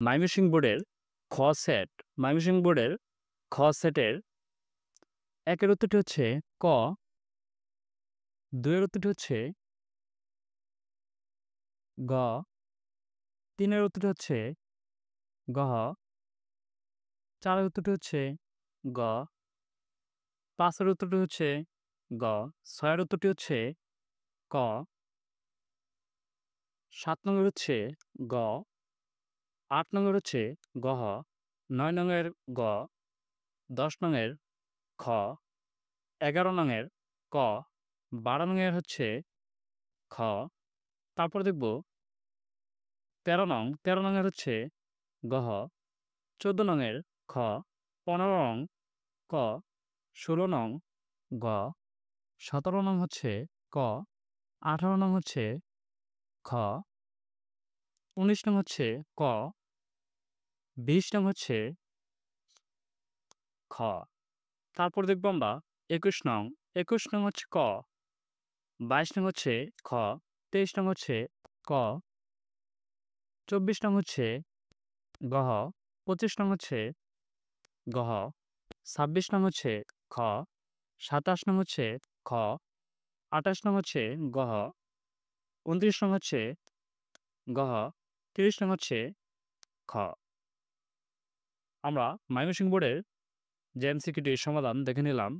ময়মনসিংহ বোর্ডের খ সেট ময়মনসিংহ বোর্ডের খ সেটের ১ এর উত্তরটি হচ্ছে ক, ২ এর উত্তরটি হচ্ছে গ, ৩ এর উত্তরটি হচ্ছে গহ, ৪ এর উত্তরটি হচ্ছে গ, ৫ এর উত্তরটি হচ্ছে গ, ৬ এর উত্তরটি হচ্ছে ক, ৭ নং এর হচ্ছে গ, ৮ নং এর হচ্ছে গহ, ৯ নং এর গ, ১০ নং এর খ, ১১ নং এর ক, ১২ নং এর হচ্ছে খ, তারপর দেখব ১৩ নং এর হচ্ছে গহ, ১৪ নং এর খ, ১৫ নং ক, ১৬ নং গ, ১৭ নং হচ্ছে ক, ১৮ নং হচ্ছে খ, ১৯ নং হচ্ছে ক, ২০ নং হচ্ছে খ। তারপর দেখব আমরা ২১ নং। ২১ নং হচ্ছে ক, ২২ নং হচ্ছে খ, ২৩ নং হচ্ছে ক, ২৪ নং হচ্ছে গহ, ২৫ নং হচ্ছে গহ, ২৬ নং হচ্ছে খ, ২৭ নং হচ্ছে খ, ২৮ নং হচ্ছে গহ, ২৯ নং হচ্ছে গহ, ৩০ নং হচ্ছে খ। আমরা ময়মনসিংহ বোর্ডের যে এমসিকিউটির সমাধান দেখে নিলাম।